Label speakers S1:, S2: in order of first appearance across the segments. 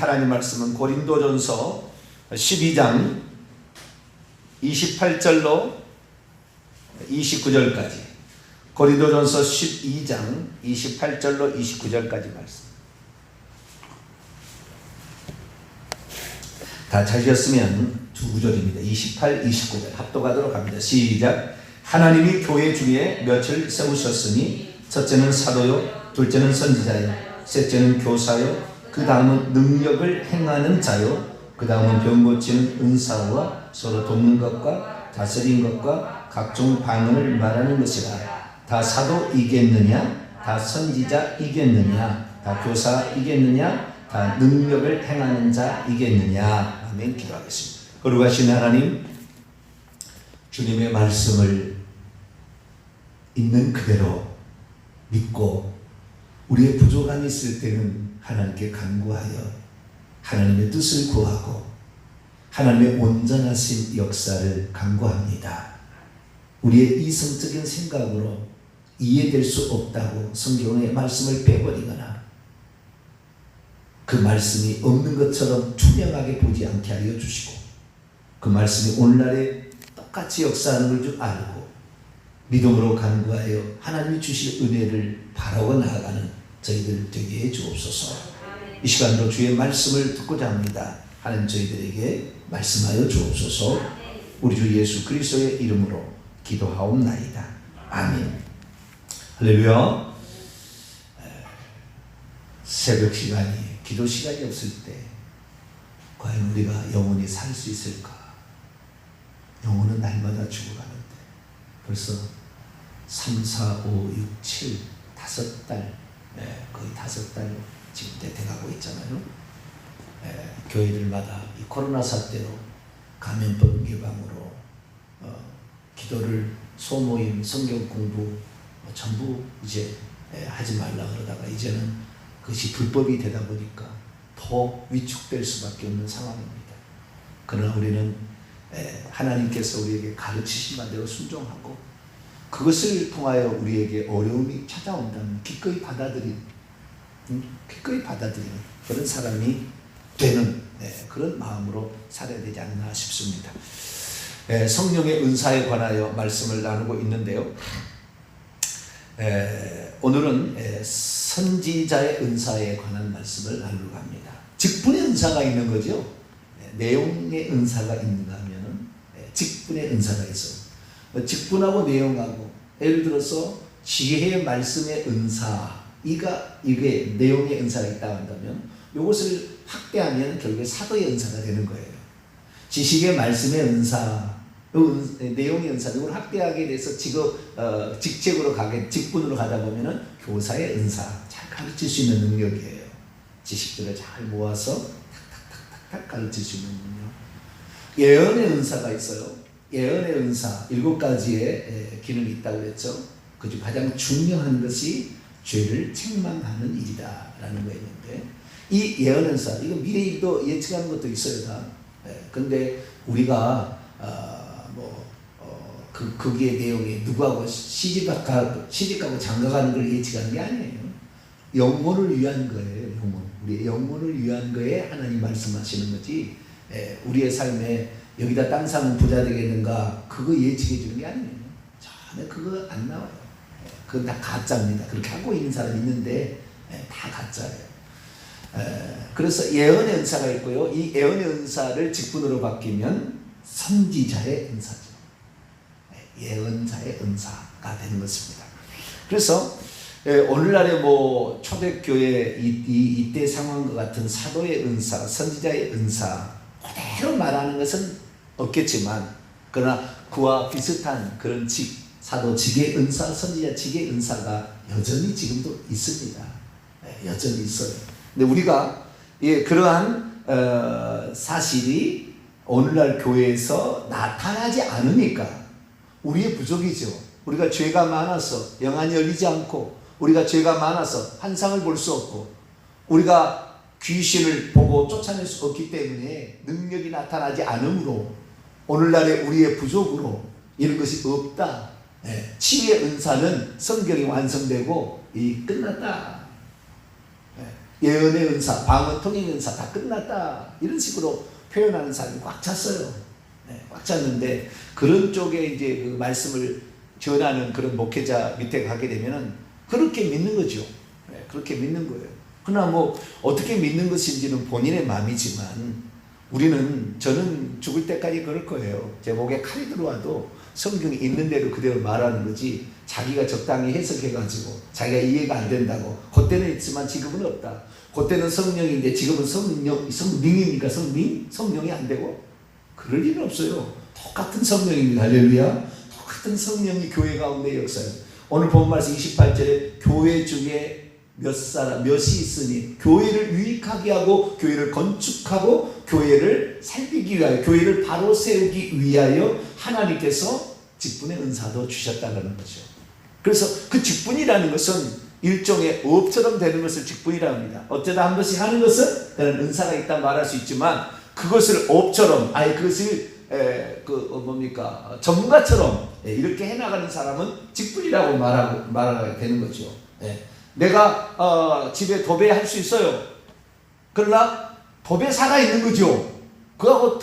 S1: 하나님 말씀은 고린도전서 12장 28절로 29절까지, 고린도전서 12장 28절로 29절까지 말씀. 다 찾으셨으면 두 구절입니다. 28, 29절 합독하도록 합니다. 시작. 하나님이 교회 중에 몇을 세우셨으니 첫째는 사도요, 둘째는 선지자요, 셋째는 교사요, 그 다음은 능력을 행하는 자요, 그 다음은 병 고치는 은사와 서로 돕는 것과 다스린 것과 각종 방언을 말하는 것이라. 다 사도이겠느냐? 다 선지자이겠느냐? 다 교사이겠느냐? 다 능력을 행하는 자이겠느냐? 아멘. 기도하겠습니다. 거룩하신 하나님, 주님의 말씀을 있는 그대로 믿고 우리의 부족함이 있을 때는 하나님께 간구하여 하나님의 뜻을 구하고 하나님의 온전하신 역사를 간구합니다. 우리의 이성적인 생각으로 이해될 수 없다고 성경의 말씀을 빼버리거나 그 말씀이 없는 것처럼 투명하게 보지 않게 하여 주시고, 그 말씀이 오늘날에 똑같이 역사하는 걸 줄 알고 믿음으로 간구하여 하나님이 주실 은혜를 바라고 나아가는 저희들 되게 해 주옵소서. 이 시간도 주의 말씀을 듣고자 합니다. 하나님 저희들에게 말씀하여 주옵소서. 우리 주 예수 그리스도의 이름으로 기도하옵나이다. 아멘. 할렐루야. 새벽 시간이, 기도 시간이 없을 때 과연 우리가 영원히 살 수 있을까? 영혼은 날마다 죽어가는데 벌써 3, 4, 5, 6, 7 5달, 거의 5달 지금 돼가고 있잖아요. 교회들마다 이 코로나 사태로 감염병 예방으로 기도를, 소모임, 성경 공부 전부 이제 하지 말라 그러다가 이제는 그것이 불법이 되다 보니까 더 위축될 수밖에 없는 상황입니다. 그러나 우리는 하나님께서 우리에게 가르치신 바대로 순종하고 그것을 통하여 우리에게 어려움이 찾아온다면 기꺼이 받아들이는 그런 사람이 되는 그런 마음으로 살아야 되지 않나 싶습니다. 성령의 은사에 관하여 말씀을 나누고 있는데요. 오늘은 선지자의 은사에 관한 말씀을 나누려고 합니다. 직분의 은사가 있는 거죠. 내용의 은사가 있는가 하면 직분의 은사가 있어요. 직분하고 내용하고, 예를 들어서 지혜의 말씀의 은사, 이게 내용의 은사가 있다고 한다면 이것을 확대하면 결국에 사도의 은사가 되는 거예요. 지식의 말씀의 은사, 내용의 은사, 이걸 확대하게 돼서 직책으로 직분으로 가다 보면은 교사의 은사, 잘 가르칠 수 있는 능력이에요. 지식들을 잘 모아서 탁탁탁탁 가르칠 수 있는 능력. 예언의 은사가 있어요. 예언의 은사 7가지의 기능이 있다고 했죠. 그중 가장 중요한 것이 죄를 책망하는 일이다 라는 거 있는데, 이 예언 은사, 이거 미래 일도 예측하는 것도 있어요 다. 근데 우리가 거기에 내용이 누구하고 시집가고 장가가는 걸 예측하는 게 아니에요. 영혼을 위한 거예요. 우리의 영혼을 위한 거에 하나님 말씀하시는 거지, 우리의 삶에 여기다 땅 사면 부자 되겠는가, 그거 예측해 주는 게 아니에요. 전혀 그거 안 나와요. 그건 다 가짜입니다. 그렇게 하고 있는 사람이 있는데 다 가짜예요. 그래서 예언의 은사가 있고요. 이 예언의 은사를 직분으로 바뀌면 선지자의 은사죠. 예언자의 은사가 되는 것입니다. 그래서 오늘날의 초대교회 이때 상황과 같은 사도의 은사, 선지자의 은사 그대로 말하는 것은 없겠지만, 그러나 그와 비슷한 그런 사도 직의 은사, 선지자 직의 은사가 여전히 지금도 있습니다. 여전히 있어요. 근데 우리가 그러한 사실이 오늘날 교회에서 나타나지 않으니까 우리의 부족이죠. 우리가 죄가 많아서 영안이 열리지 않고, 우리가 죄가 많아서 환상을 볼 수 없고, 우리가 귀신을 보고 쫓아낼 수 없기 때문에 능력이 나타나지 않으므로 오늘날의 우리의 부족으로 이런 것이 없다. 치유의 은사는 성경이 완성되고 끝났다. 예언의 은사, 방언 통행 은사 다 끝났다 이런 식으로 표현하는 사람이 꽉 찼어요. 꽉 찼는데 그런 쪽에 이제 그 말씀을 전하는 그런 목회자 밑에 가게 되면은 그렇게 믿는 거죠. 그렇게 믿는 거예요. 그러나 뭐 어떻게 믿는 것인지는 본인의 마음이지만 저는 죽을 때까지 그럴 거예요. 제 목에 칼이 들어와도 성경이 있는 대로 그대로 말하는 거지 자기가 적당히 해석해가지고 자기가 이해가 안 된다고 그때는 있지만 지금은 없다. 그때는 성령인데 지금은 성령입니까? 성령이 안 되고 그럴 일은 없어요. 똑같은 성령입니다. 할렐루야. 똑같은 성령이 교회 가운데 역사해요. 오늘 본 말씀 28절에 교회 중에 몇이 있으니 교회를 유익하게 하고 교회를 건축하고 교회를 살리기 위하여 교회를 바로 세우기 위하여 하나님께서 직분의 은사도 주셨다는 거죠. 그래서 그 직분이라는 것은 일종의 업처럼 되는 것을 직분이라고 합니다. 어쩌다 한 번씩 하는 것은 그런 은사가 있다 말할 수 있지만 그것을 업처럼 그것을 전문가처럼 이렇게 해나가는 사람은 직분이라고 말하게 되는 거죠. 내가 집에 도배할 수 있어요. 그러나 도배사가 있는 거죠. 그하고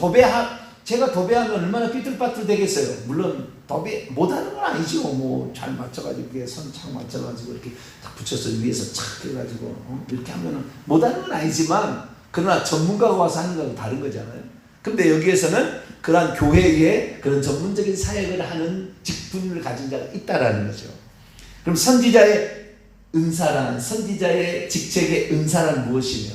S1: 제가 도배하면 얼마나 삐뚤빠뚤 되겠어요. 물론 도배 못하는 건 아니죠. 뭐 잘 맞춰가지고 선착 맞춰가지고 이렇게 딱 붙여서 위에서 착 해가지고 이렇게 하면은 못하는 건 아니지만 그러나 전문가가 와서 하는 거하고 다른 거잖아요. 근데 여기에서는 그러한 교회에 그런 전문적인 사역을 하는 직분을 가진 자가 있다라는 거죠. 그럼 선지자의 직책의 은사란 무엇이며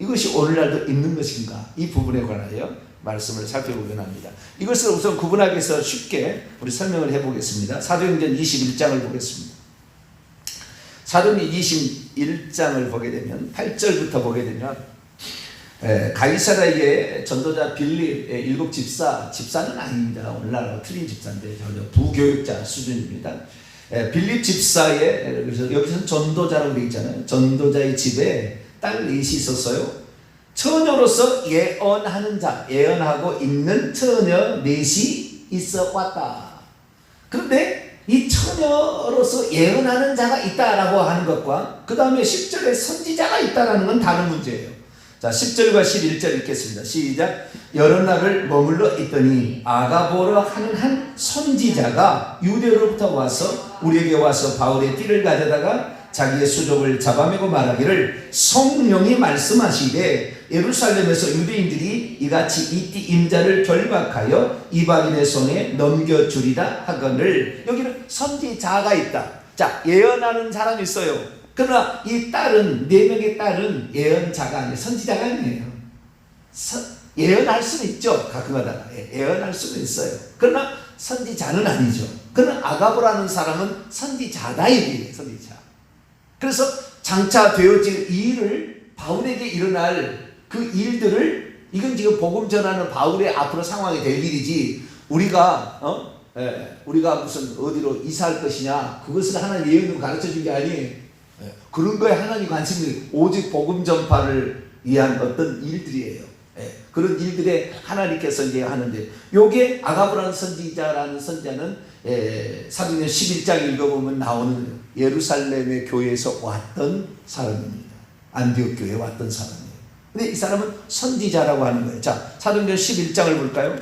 S1: 이것이 오늘날도 있는 것인가? 이 부분에 관하여 말씀을 살펴보긴 합니다. 이것을 우선 구분하기 위해서 쉽게 우리 설명을 해보겠습니다. 사도행전 21장을 보겠습니다. 사도행전 21장을 보게 되면 8절부터 보게 되면 가이사라의 전도자 빌립 7 집사는 아닙니다. 오늘날 틀린 집사인데 전혀 부교육자 수준입니다. 빌립 집사의 그래서 여기서는 전도자라고 되어 있잖아요. 전도자의 집에 딸 넷이 있었어요. 처녀로서 예언하고 있는 처녀 넷이 있어 왔다. 그런데 이 처녀로서 예언하는 자가 있다라고 하는 것과 그 다음에 10절에 선지자가 있다라는 건 다른 문제예요. 자, 10절과 11절 읽겠습니다. 시작. 여러 날을 머물러 있더니 아가보라 하는 한 선지자가 유대로부터 와서 우리에게 와서 바울의 띠를 가져다가 자기의 수족을 잡아매고 말하기를 성령이 말씀하시되 예루살렘에서 유대인들이 이같이 이 띠 임자를 결박하여 이방인의 손에 넘겨주리라 하거늘. 여기는 선지자가 있다. 자, 예언하는 사람이 있어요. 그러나 이 딸은 4명의 딸은 예언자가 아니에요. 선지자가 아니에요. 예언할 수는 있죠. 가끔가다가 예언할 수는 있어요. 그러나 선지자는 아니죠. 그러나 아가보라는 사람은 선지자다 이거예요. 선지자. 그래서 장차 되어질 일을 바울에게 일어날 그 일들을 이건 지금 복음 전하는 바울의 앞으로 상황이 될 일이지 우리가 무슨 어디로 이사할 것이냐 그것을 하나님 예언으로 가르쳐 준 게 아니에요. 그런 거에 하나님 관심이 오직 복음 전파를 위한 어떤 일들이에요. 그런 일들에 하나님께서 이제 하는데 요게 아가보라는 선지자라는 선지자는 사도행전 11장 읽어보면 나오는 예루살렘의 교회에서 왔던 사람입니다. 안디옥 교회에 왔던 사람이에요. 근데 이 사람은 선지자라고 하는 거예요. 자, 사도행전 11장을 볼까요?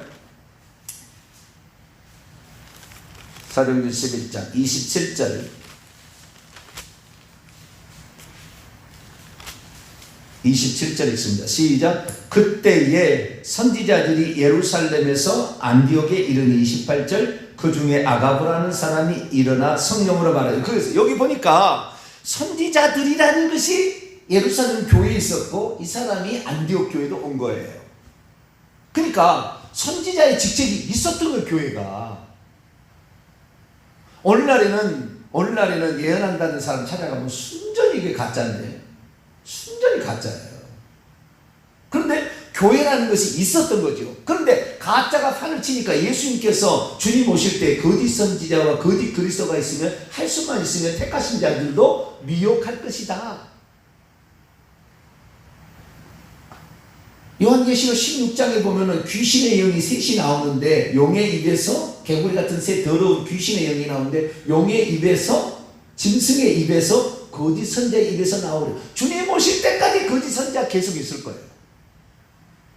S1: 사도행전 11장 27절 27절 있습니다. 시작. 그때에 선지자들이 예루살렘에서 안디옥에 이르니 28절 그 중에 아가보라는 사람이 일어나 성령으로 말하여. 그래서 여기 보니까 선지자들이라는 것이 예루살렘 교회에 있었고 이 사람이 안디옥 교회도 온 거예요. 그러니까 선지자의 직책이 있었던 거예요. 교회가. 오늘날에는 예언한다는 사람 찾아가면 순전히 이게 가짜인데 순전히 가짜예요. 그런데 교회라는 것이 있었던 거죠. 그런데 가짜가 판을 치니까 예수님께서 주님 오실 때 거짓 선지자와 거짓 그리스도가 있으면 할 수만 있으면 택하신 자들도 미혹할 것이다. 요한계시록 16장에 보면은 귀신의 영이 셋이 나오는데 용의 입에서 개구리 같은 새 더러운 귀신의 영이 나오는데 용의 입에서 짐승의 입에서 거짓 선지자의 입에서 나오려. 주님 오실 때까지 거짓 선지자 계속 있을 거예요.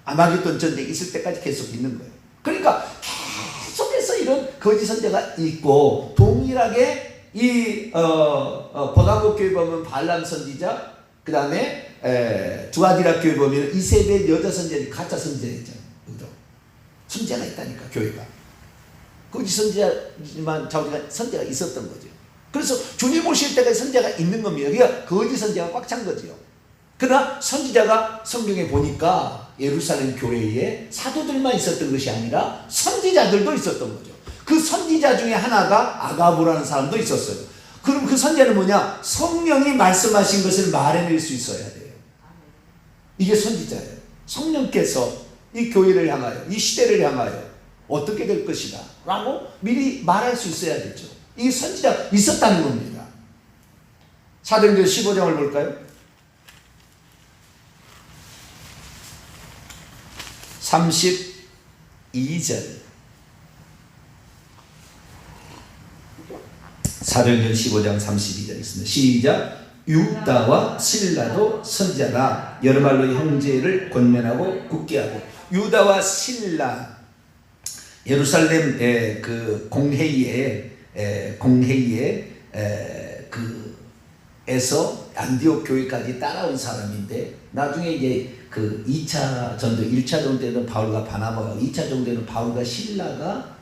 S1: 아마겟돈 전쟁이 있을 때까지 계속 있는 거예요. 그러니까 계속해서 이런 거짓 선지자가 있고, 동일하게 이 버가목 교회 보면 발람 선지자, 그 다음에 두아디라 교회 보면 이세벨 여자 선지자들이 가짜 선지자였잖아요. 선지자가 있다니까, 교회가. 거짓 선지자만 자우리가 선지자가 있었던 거죠. 그래서 주님 오실 때까지 선지자가 있는 겁니다. 여기가 거짓 선지자가 꽉 찬 거죠. 그러나 선지자가 성경에 보니까 예루살렘 교회에 사도들만 있었던 것이 아니라 선지자들도 있었던 거죠. 그 선지자 중에 하나가 아가보라는 사람도 있었어요. 그럼 그 선지자는 뭐냐? 성령이 말씀하신 것을 말해낼 수 있어야 돼요. 이게 선지자예요. 성령께서 이 교회를 향하여, 이 시대를 향하여 어떻게 될 것이다 라고 미리 말할 수 있어야 되죠. 이게 선지자가 있었다는 겁니다. 사도행전 15장을 볼까요? 32절. 사도행전 15장 32절 있습니다. 시작. 유다와 실라도 선지자라 여러 말로 형제를 권면하고 굳게 하고. 유다와 실라, 예루살렘 그 공회의에 에서 안디옥 교회까지 따라온 사람인데, 나중에 이제 그 2차 전도, 1차 전도 때는 바울과 바나바가, 2차 전도에는 바울과 실라가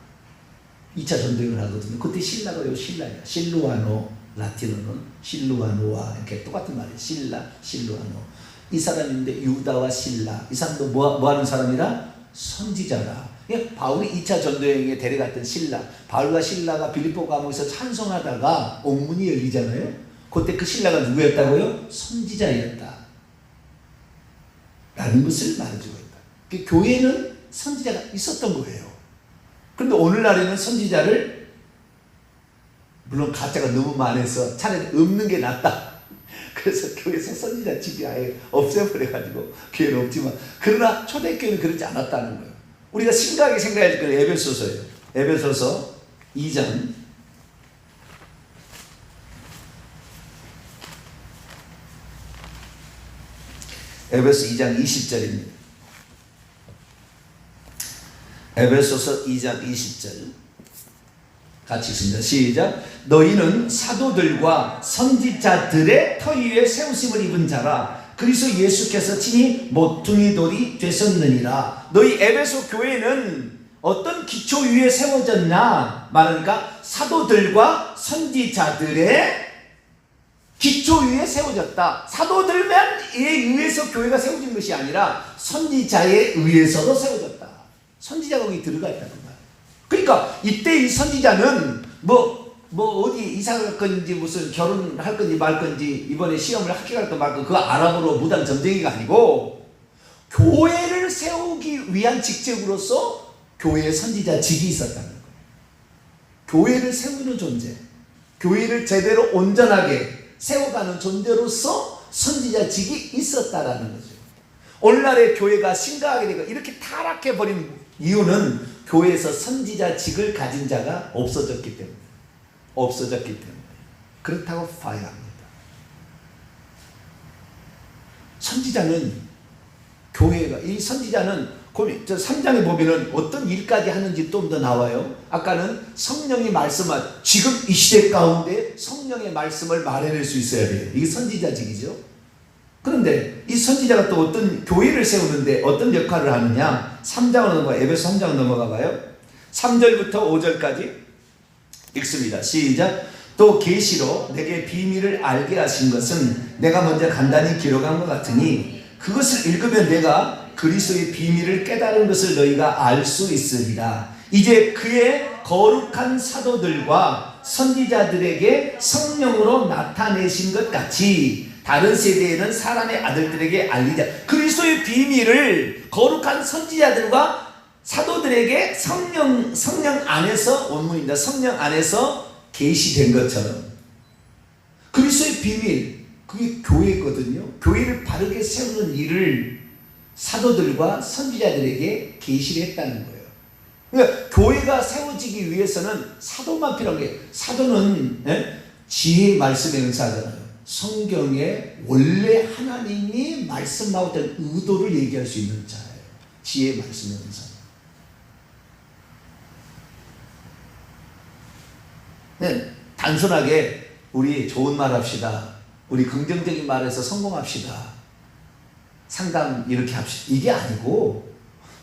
S1: 2차 전도를 하거든요. 그때 실라가 요 실라예요. 실루아노, 라틴어는 실루아노와 이렇게 똑같은 말이에요. 실라, 실루아노. 이 사람인데 유다와 실라, 이 사람도 뭐 하는 사람이라? 선지자라. 바울이 2차 전도여행에 데려갔던 실라, 바울과 실라가 빌립보 감옥에서 찬송하다가 옥문이 열리잖아요. 그때 그 신라가 누구였다고요? 선지자였다 라는 것을 말해주고 있다. 교회는 선지자가 있었던 거예요. 그런데 오늘날에는 선지자를, 물론 가짜가 너무 많아서 차라리 없는 게 낫다. 그래서 교회에서 선지자 집이 아예 없애버려가지고 교회는 없지만, 그러나 초대교회는 그렇지 않았다는 거예요. 우리가 심각하게 생각해야 될 건 에베소서예요. 에베소서 2장 에베소 2장 20절입니다. 에베소서 2장 20절 같이 읽습니다. 시작. 너희는 사도들과 선지자들의 터 위에 세우심을 입은 자라. 그리스도 예수께서 친히 모퉁이 돌이 되셨느니라. 너희 에베소 교회는 어떤 기초 위에 세워졌냐 말하니까, 사도들과 선지자들의 기초 위에 세워졌다. 사도들만 의해서 교회가 세워진 것이 아니라 선지자에 의해서도 세워졌다. 선지자가 거기 들어가 있다는 거야. 그러니까 이때 이 선지자는 어디 이사 갈 건지, 무슨 결혼할 건지 말 건지, 이번에 시험을 합격할 거 말고 그 아랍어로 무당 점쟁이가 아니고, 교회를 세우기 위한 직책으로서 교회의 선지자직이 있었다는 거예요. 교회를 세우는 존재, 교회를 제대로 온전하게 세워가는 존재로서 선지자직이 있었다라는 거죠. 오늘날의 교회가 심각하게 되고 이렇게 타락해버린 이유는 교회에서 선지자직을 가진 자가 없어졌기 때문에. 그렇다고 봐야 합니다. 선지자는 교회가, 이 선지자는 저 3장에 보면은 어떤 일까지 하는지 좀 더 나와요. 아까는 성령이 말씀한, 지금 이 시대 가운데 성령의 말씀을 말해낼 수 있어야 돼요. 이게 선지자직이죠. 그런데 이 선지자가 또 어떤 교회를 세우는데 어떤 역할을 하느냐. 3장으로 넘어가, 에베소 3장 넘어가 봐요. 3절부터 5절까지 읽습니다. 시작. 또 계시로 내게 비밀을 알게 하신 것은 내가 먼저 간단히 기록한 것 같으니 그것을 읽으면 내가 그리스도의 비밀을 깨달은 것을 너희가 알 수 있으리라. 이제 그의 거룩한 사도들과 선지자들에게 성령으로 나타내신 것 같이 다른 세대에는 사람의 아들들에게 알리자. 그리스도의 비밀을 거룩한 선지자들과 사도들에게 성령 안에서, 원문입니다. 성령 안에서 계시된 것처럼 그리스도의 비밀, 그게 교회거든요. 교회를 바르게 세우는 일을 사도들과 선지자들에게 계시를 했다는 거예요. 그러니까 교회가 세워지기 위해서는 사도만 필요한 게, 사도는 지혜의 말씀의 은사잖아요. 성경에 원래 하나님이 말씀하고 있던 의도를 얘기할 수 있는 자예요. 지혜의 말씀의 은사. 네, 단순하게 우리 좋은 말 합시다. 우리 긍정적인 말에서 성공합시다. 상담 이렇게 합시다. 이게 아니고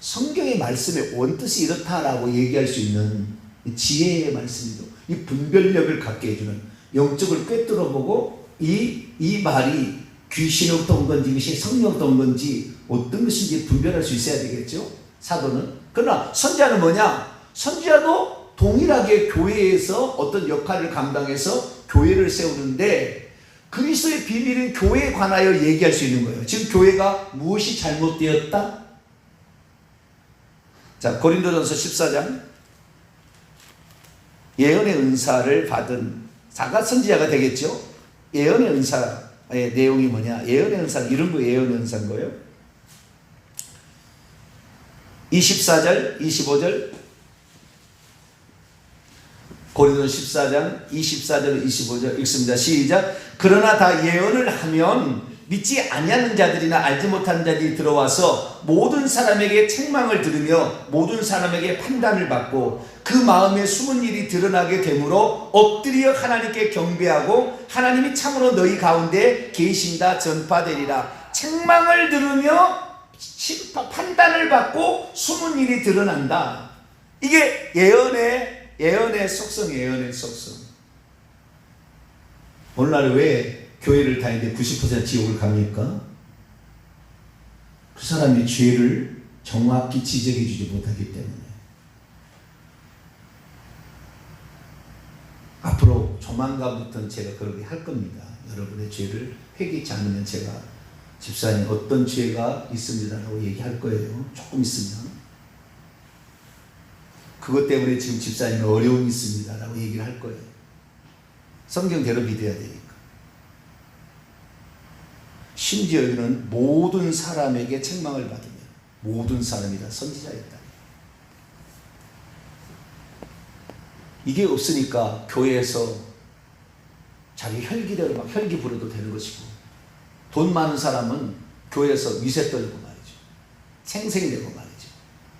S1: 성경의 말씀의 원뜻이 이렇다라고 얘기할 수 있는 지혜의 말씀이죠. 이 분별력을 갖게 해주는, 영적을 꿰뚫어보고 이 말이 귀신으로부터 온 건지 이것이 성령으로부터 온 건지 어떤 것인지 분별할 수 있어야 되겠죠, 사도는. 그러나 선지자는 뭐냐? 선지자도 동일하게 교회에서 어떤 역할을 감당해서 교회를 세우는데 그리스도의 비밀은 교회에 관하여 얘기할 수 있는 거예요. 지금 교회가 무엇이 잘못되었다? 자, 고린도전서 14장. 예언의 은사를 받은 자가 선지자가 되겠죠. 예언의 은사의 내용이 뭐냐? 예언의 은사, 이런 거 예언의 은사인 거예요. 24절, 25절. 고린도 14장 24절 25절 읽습니다. 시작. 그러나 다 예언을 하면 믿지 아니하는 자들이나 알지 못하는 자들이 들어와서 모든 사람에게 책망을 들으며 모든 사람에게 판단을 받고 그 마음에 숨은 일이 드러나게 되므로 엎드려 하나님께 경배하고 하나님이 참으로 너희 가운데 계신다 전파되리라. 책망을 들으며 판단을 받고 숨은 일이 드러난다. 이게 예언의 속성, 예언의 속성. 오늘날 왜 교회를 다니는데 90% 지옥을 갑니까? 그 사람이 죄를 정확히 지적해 주지 못하기 때문에. 앞으로 조만간부터는 제가 그렇게 할 겁니다. 여러분의 죄를 회개치 않으면 제가 집사님 어떤 죄가 있습니다라고 얘기할 거예요. 조금 있으면. 그것 때문에 지금 집사님은 어려움이 있습니다라고 얘기를 할 거예요. 성경대로 믿어야 되니까. 심지어 이는 모든 사람에게 책망을 받으며 모든 사람이 다 선지자였다. 이게 없으니까 교회에서 자기 혈기대로 막 혈기 부려도 되는 것이고, 돈 많은 사람은 교회에서 위세 떨고 말이죠. 생색내고 말이죠.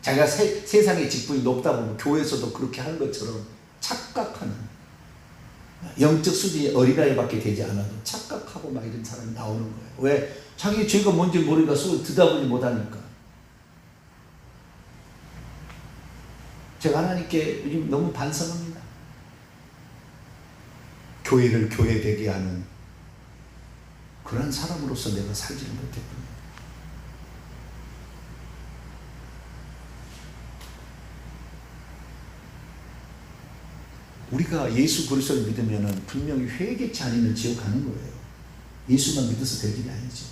S1: 자기가 세상의 직분이 높다 보면 교회에서도 그렇게 하는 것처럼 착각하는, 영적 수준이 어린아이밖에 되지 않아도 착각하고 막 이런 사람이 나오는 거예요. 왜? 자기 죄가 뭔지 모르니까 속을 들여다보지 못하니까. 제가 하나님께 요즘 너무 반성합니다. 교회를 교회되게 하는 그런 사람으로서 내가 살지를 못했군요. 우리가 예수 그리스도를 믿으면 분명히 회개치 않으면 지옥 가는 거예요. 예수만 믿어서 될 일이 아니죠.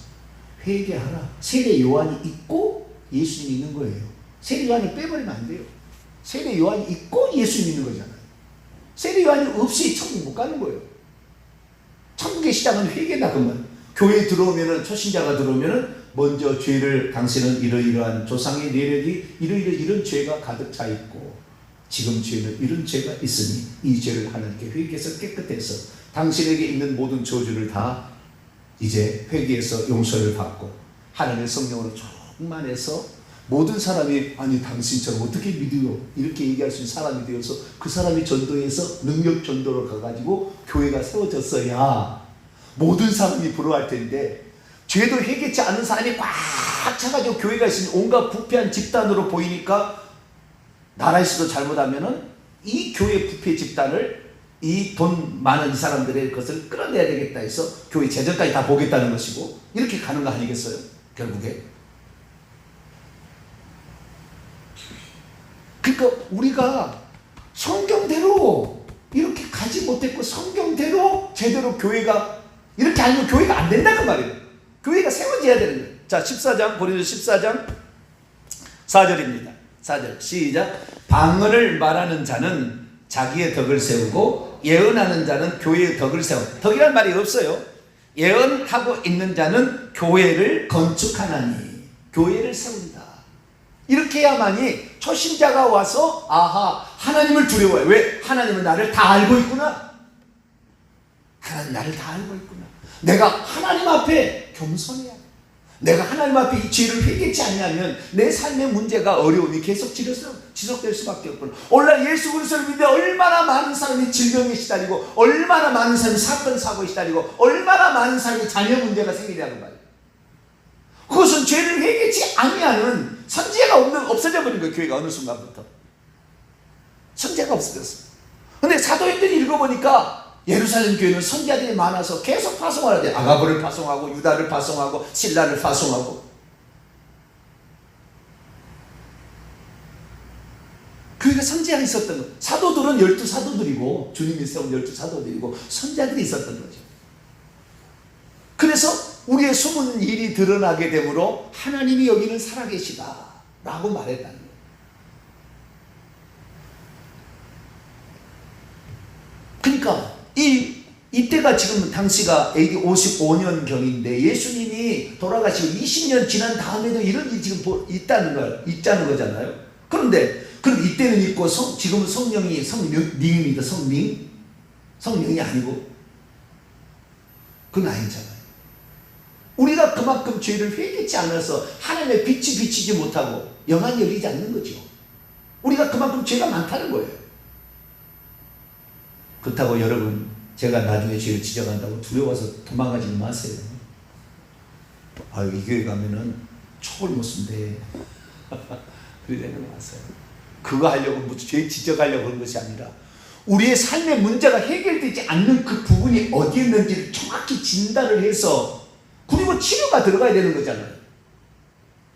S1: 회개하라. 세례 요한이 있고 예수님이 있는 거예요. 세례 요한이 빼버리면 안 돼요. 세례 요한이 있고 예수님이 있는 거잖아요. 세례 요한이 없이 천국 못 가는 거예요. 천국의 시작은 회개다 그 말. 교회에 들어오면은, 초신자가 들어오면은 먼저 죄를, 당신은 이러이러한 조상의 내력이 이런 죄가 가득 차 있고 지금 죄는 이런 죄가 있으니 이 죄를 하나님께 회개해서 깨끗해서 당신에게 있는 모든 저주를 다 이제 회개해서 용서를 받고 하나님의 성령으로 충만해서 모든 사람이 아니 당신처럼 어떻게 믿어요? 이렇게 얘기할 수 있는 사람이 되어서 그 사람이 전도해서 능력 전도로 가가지고 교회가 세워졌어야 모든 사람이 부러워할 텐데, 죄도 회개치 않은 사람이 꽉 차가지고 교회가 있으니 온갖 부패한 집단으로 보이니까 나라에서도 잘못하면은 이 교회 부패 집단을, 이 돈 많은 이 사람들의 것을 끌어내야 되겠다 해서 교회 재정까지 다 보겠다는 것이고 이렇게 가는 거 아니겠어요? 결국에. 그러니까 우리가 성경대로 이렇게 가지 못했고 성경대로 제대로 교회가 이렇게 아니면 교회가 안 된다는 말이에요. 교회가 세워져야 되는 거예요. 자, 14장, 고린도 14장 4절입니다. 4절 시작. 방언을 말하는 자는 자기의 덕을 세우고 예언하는 자는 교회의 덕을 세워. 덕이란 말이 없어요. 예언하고 있는 자는 교회를 건축하나니, 교회를 세운다. 이렇게 해야만이 초신자가 와서 아하, 하나님을 두려워해. 왜? 하나님은 나를 다 알고 있구나. 하나님 하나님 나를 다 알고 있구나. 내가 하나님 앞에 겸손해야 돼. 내가 하나님 앞에 이 죄를 회개치 않냐면 내 삶의 문제가 어려움이 계속 지속될 수밖에 없구나. 오늘날 예수 그리스도를 믿는데 얼마나 많은 사람이 질병에 시달리고, 얼마나 많은 사람이 사건 사고에 시달리고, 얼마나 많은 사람이 자녀 문제가 생기냐는 말이에요. 그것은 죄를 회개치 아니하는 선지자가 없어져 버린 거예요. 교회가 어느 순간부터 선지자가 없어졌어요. 근데 사도행전 읽어보니까 예루살렘 교회는 선지자들이 많아서 계속 파송을 하대. 아가보를 파송하고, 유다를 파송하고, 신라를 파송하고. 교회가 선지자가 있었던 거예요. 사도들은 12사도들이고, 주님이 세운 12사도들이고 선지자들이 있었던 거죠. 그래서 우리의 숨은 일이 드러나게 되므로 하나님이 여기는 살아계시다 라고 말했다는 거예요. 그러니까 이때가 지금 당시가 AD 55년경인데 예수님이 돌아가시고 20년 지난 다음에도 이런 일이 지금 있다는 거잖아요. 그런데 그럼 이때는 있고 지금은 성령입니다. 성령이 아니고 그건 아니잖아요. 우리가 그만큼 죄를 회개치 않아서 하나님의 빛이 비치지 못하고 영안이 열리지 않는 거죠. 우리가 그만큼 죄가 많다는 거예요. 그렇다고 여러분, 제가 나중에 죄를 지적한다고 두려워서 도망가지 마세요. 이 교회 가면은 촉을 못 쓴대. 그러지 마세요. 그거 하려고 무슨 죄 지적하려고 그런 것이 아니라 우리의 삶의 문제가 해결되지 않는 그 부분이 어디에 있는지를 정확히 진단을 해서, 그리고 치료가 들어가야 되는 거잖아요.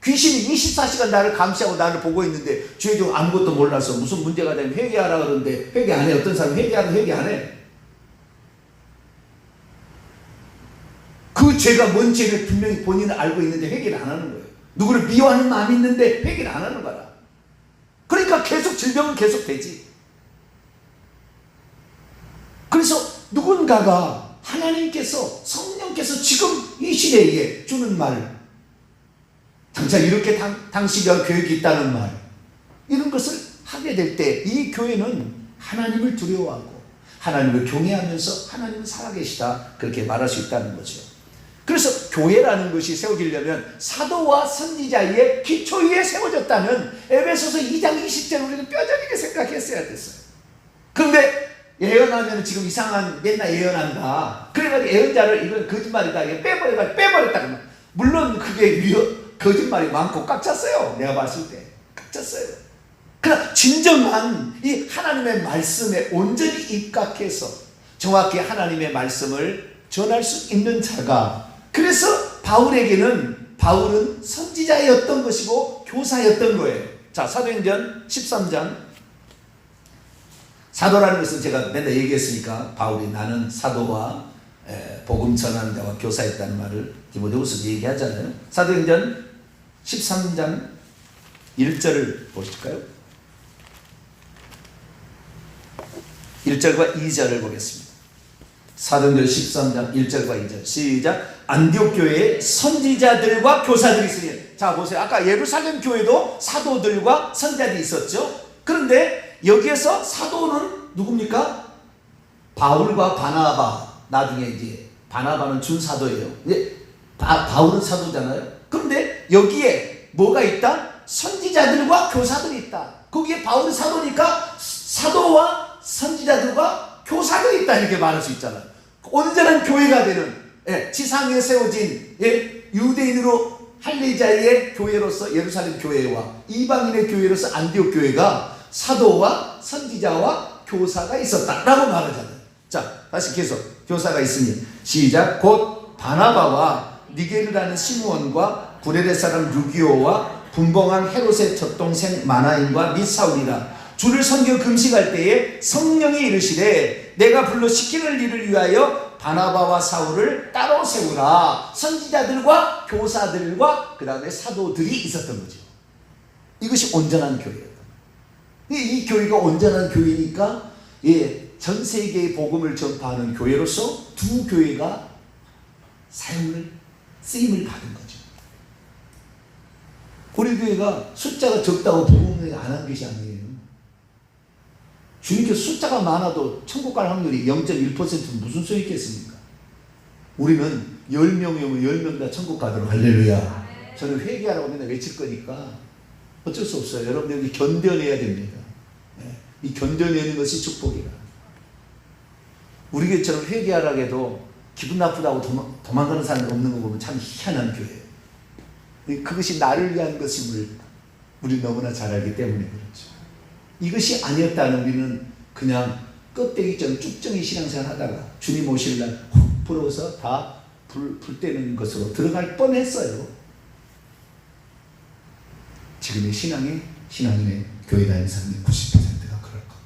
S1: 귀신이 24시간 나를 감시하고 나를 보고 있는데 죄 중 아무것도 몰라서 무슨 문제가 되면 회개하라 그러는데 회개 안 해. 어떤 사람은 회개하라 회개 안 해. 그 죄가 뭔 죄를 분명히 본인은 알고 있는데 회개를 안 하는 거예요. 누구를 미워하는 마음이 있는데 회개를 안 하는 거라. 그러니까 계속 질병은 계속 되지. 그래서 누군가가 하나님께서, 성령께서 지금 이 시대에 주는 말, 당장 이렇게 당시가 교육이 있다는 말, 이런 것을 하게 될 때 이 교회는 하나님을 두려워하고 하나님을 경외하면서 하나님은 살아계시다, 그렇게 말할 수 있다는 거죠. 그래서 교회라는 것이 세워지려면 사도와 선지자의 기초 위에 세워졌다는 에베소서 2장 20절 우리는 뼈저리게 생각했어야 됐어요. 그런데 예언하면 지금 이상한, 맨날 예언한다, 그래가지고 예언자를 이건 거짓말이다, 이게 빼버렸다. 물론 그게 거짓말이 많고 꽉 찼어요. 내가 봤을 때 꽉 찼어요. 그러나 진정한 이 하나님의 말씀에 온전히 입각해서 정확히 하나님의 말씀을 전할 수 있는 자가, 그래서 바울은 선지자였던 것이고 교사였던 거예요. 자, 사도행전 13장. 사도라는 것은 제가 맨날 얘기했으니까 바울이 나는 사도와 복음 전하는 자와 교사였다는 말을 디모데후서 얘기하잖아요. 사도행전 13장 1절을 보실까요? 1절과 2절을 보겠습니다. 사도행전 13장 1절과 2절 시작. 안디옥 교회에 선지자들과 교사들이 있으니. 자, 보세요. 아까 예루살렘 교회도 사도들과 선지자들이 있었죠. 그런데 여기에서 사도는 누굽니까? 바울과 바나바. 나중에 이제 바나바는 준사도예요. 이제 바울은 사도잖아요. 그런데 여기에 뭐가 있다? 선지자들과 교사들이 있다. 거기에 바울이 사도니까 사도와 선지자들과 교사들이 있다, 이렇게 말할 수 있잖아요. 온전한 교회가 되는, 지상에 세워진 유대인으로 할례자의 교회로서 예루살렘 교회와 이방인의 교회로서 안디옥 교회가 사도와 선지자와 교사가 있었다라고 말하잖아요. 자, 다시 계속. 교사가 있으니 시작. 곧 바나바와 니게르라는 시므온과 구레네 사람 루기오와 분봉한 헤롯의 젖동생 마나인과 및 사울이라. 주를 섬겨 금식할 때에 성령이 이르시되 내가 불러 시키는 일을 위하여 바나바와 사울을 따로 세우라. 선지자들과 교사들과 그 다음에 사도들이 있었던 거죠. 이것이 온전한 교회예요. 이 교회가 온전한 교회니까 전 세계의 복음을 전파하는 교회로서 두 교회가 쓰임을 받은 거죠. 우리 교회가 숫자가 적다고 복음을 안 한 것이 아니에요. 주님께서 숫자가 많아도 천국 갈 확률이 0.1% 무슨 소용이 있겠습니까? 우리는 10명이면 10명 다 천국 가도록 할렐루야. 저는 회개하라고 맨날 외칠 거니까 어쩔 수 없어요. 여러분들이 견뎌내야 됩니다. 이 견뎌내는 것이 축복이라. 우리 교회처럼 회개하라고 해도 기분 나쁘다고 도망가는 사람이 없는 거 보면 참 희한한 교회예요. 그것이 나를 위한 것임을 우리 너무나 잘 알기 때문에 그렇죠. 이것이 아니었다는 우리는 그냥 껍데기처럼 쭉정이 신앙생활 하다가 주님 오실 날 훅 불어서 다 불 떼는 것으로 들어갈 뻔했어요. 지금의 신앙인의 교회 다니는 사람의 90%가 그럴 겁니다.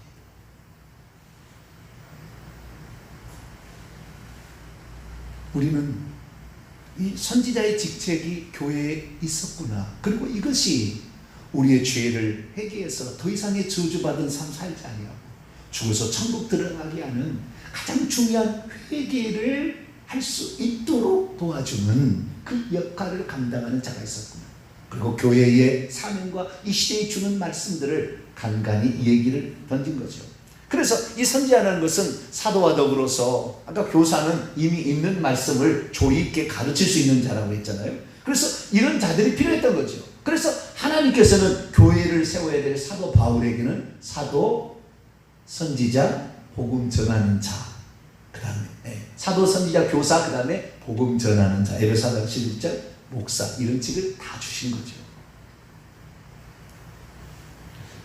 S1: 우리는 이 선지자의 직책이 교회에 있었구나. 그리고 이것이 우리의 죄를 회개해서 더 이상의 저주받은 삶 살지 아니하고 죽어서 천국 들어가게 하는 가장 중요한 회개를 할 수 있도록 도와주는 그 역할을 감당하는 자가 있었구나. 그리고 교회의 사명과 이 시대에 주는 말씀들을 간간히 얘기를 던진 거죠. 그래서 이 선지자라는 것은 사도와 더불어서 아까 교사는 이미 있는 말씀을 조리 있게 가르칠 수 있는 자라고 했잖아요. 그래서 이런 자들이 필요했던 거죠. 그래서 하나님께서는 교회를 세워야 될 사도 바울에게는 사도, 선지자, 복음 전하는 자, 그 다음에 사도, 선지자, 교사, 그 다음에 복음 전하는 자, 에베소서 11절 목사, 이런 직을 다 주신 거죠.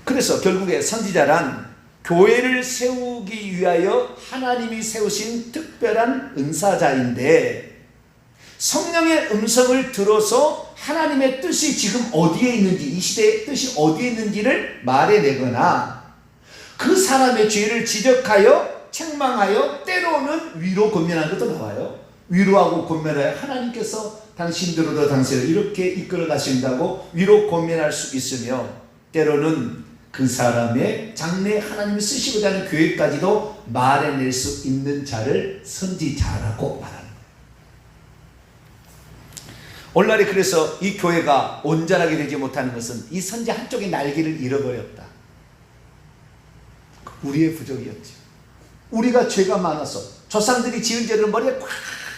S1: 그래서 결국에 선지자란 교회를 세우기 위하여 하나님이 세우신 특별한 은사자인데, 성령의 음성을 들어서 하나님의 뜻이 지금 어디에 있는지, 이 시대의 뜻이 어디에 있는지를 말해내거나 그 사람의 죄를 지적하여 책망하여 때로는 위로 권면하는 것도 나와요. 위로하고 권면하여 하나님께서 당신들로도 당신을 이렇게 이끌어 가신다고 위로 권면할 수 있으며, 때로는 그 사람의 장래에 하나님이 쓰시고자 하는 교회까지도 말해낼 수 있는 자를 선지자라고 말하는 거예요. 오늘날에 그래서 이 교회가 온전하게 되지 못하는 것은 이 선지 한쪽의 날개를 잃어버렸다. 우리의 부족이었죠. 우리가 죄가 많아서 조상들이 지은 죄를 머리에 꽉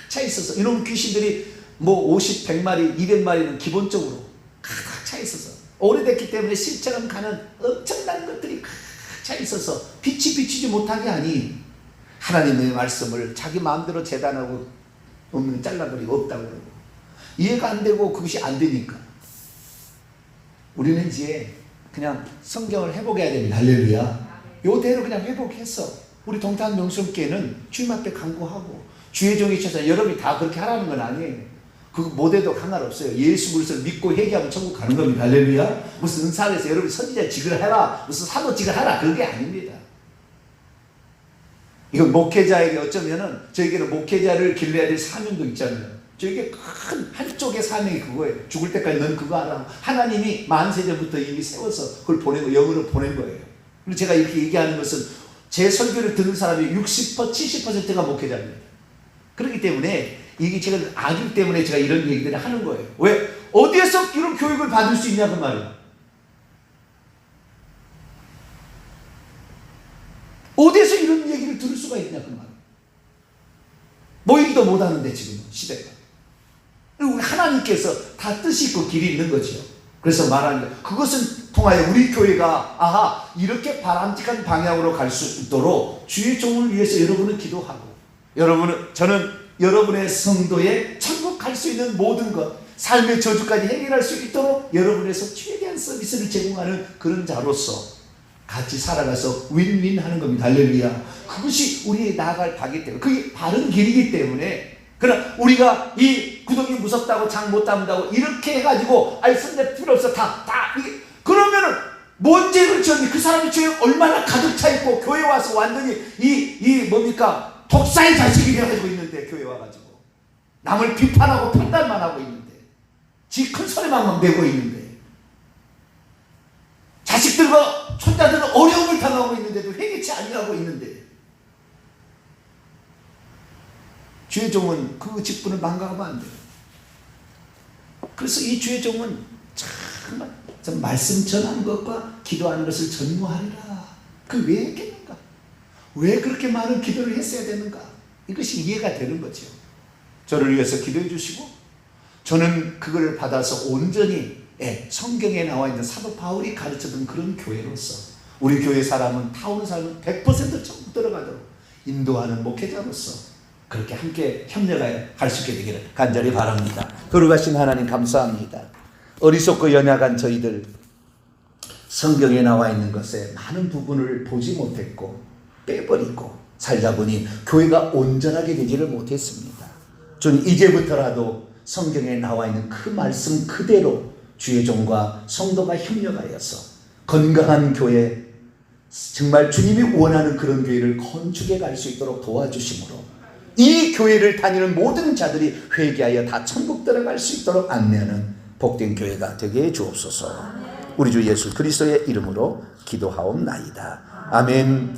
S1: 차 있어서, 이놈 귀신들이 뭐 50, 100마리, 200마리는 기본적으로 꽉 차 있어서 오래됐기 때문에 실처럼 가는 엄청난 것들이 꽉 차 있어서 빛이 비치지 못하게 하니 하나님의 말씀을 자기 마음대로 재단하고 없는 잘라버리고 없다고 그러고 이해가 안 되고 그것이 안 되니까 우리는 이제 그냥 성경을 회복해야 됩니다. 할렐루야. 요대로 그냥 회복했어. 우리 동탄 명성교회는 주님 앞에 간구하고 주의 종이 있어서 여러분이 다 그렇게 하라는 건 아니에요. 그거 못해도 상관없어요. 예수 그리스도를 믿고 회개하면 천국 가는 겁니다. 할렐루야. 무슨 은사에서 여러분이 선지자 직을 해라, 무슨 사도 직을 하라, 그게 아닙니다. 이건 목회자에게 어쩌면은 저에게는 목회자를 길러야 될 사명도 있잖아요. 저에게 큰 한쪽의 사명이 그거예요. 죽을 때까지 넌 그거 하라. 하나님이 만세전부터 이미 세워서 그걸 보내고 영으로 보낸 거예요. 그리고 제가 이렇게 얘기하는 것은 제 설교를 듣는 사람이 60%, 70%가 목회자입니다. 그렇기 때문에 이게 제가 아기 때문에 제가 이런 얘기들을 하는 거예요. 왜? 어디에서 이런 교육을 받을 수 있냐 그 말이에요. 어디에서 이런 얘기를 들을 수가 있냐 그 말이에요. 모이기도 못하는데 지금 시대가. 그리고 하나님께서 다 뜻이 있고 길이 있는 거죠. 그래서 말하는 거예요. 그것은 통하여 우리 교회가 아하 이렇게 바람직한 방향으로 갈 수 있도록 주의 종을 위해서 여러분은 기도하고, 저는 여러분의 성도의 천국 갈 수 있는 모든 것, 삶의 저주까지 해결할 수 있도록 여러분에서 최대한 서비스를 제공하는 그런 자로서 같이 살아가서 윈윈 하는 겁니다. 할렐루야. 그것이 우리의 나아갈 바기 때문에, 그게 바른 길이기 때문에. 그러나 우리가 이 구덩이 무섭다고 장 못 담는다고 이렇게 해가지고 아이 선대 필요 없어 이게 그러면은 뭔 죄를 지었니? 그 사람이 죄에 얼마나 가득 차 있고 교회 와서 완전히 이 뭡니까 독사의 자식이 되어가지고 있는데, 교회 와가지고 남을 비판하고 판단만 하고 있는데, 지 큰 소리만 내고 있는데, 자식들과 손자들은 어려움을 당하고 있는데도 회개치 아니하고 있는데, 주의 종은 그 직분을 망각하면 안 돼요. 그래서 이 주의 종은 정말 말씀 전하는 것과 기도하는 것을 전무하리라. 그 왜 했겠는가? 왜 그렇게 많은 기도를 했어야 되는가? 이것이 이해가 되는 거죠. 저를 위해서 기도해 주시고 저는 그걸 받아서 온전히 성경에 나와 있는 사도 바울이 가르쳐준 그런 교회로서 우리 교회 사람은 타오는 사람은 100% 전부 들어가도록 인도하는 목회자로서 그렇게 함께 협력할 수 있게 되기를 간절히 바랍니다. 거룩하신 하나님 감사합니다. 어리석고 연약한 저희들 성경에 나와 있는 것에 많은 부분을 보지 못했고 빼버리고 살다 보니 교회가 온전하게 되지를 못했습니다. 주님 이제부터라도 성경에 나와 있는 그 말씀 그대로 주의 종과 성도가 협력하여서 건강한 교회, 정말 주님이 원하는 그런 교회를 건축해 갈 수 있도록 도와주심으로 이 교회를 다니는 모든 자들이 회개하여 다 천국 들어갈 수 있도록 안내하는 복된 교회가 되게 해 주옵소서. 우리 주 예수 그리스도의 이름으로 기도하옵나이다. 아멘.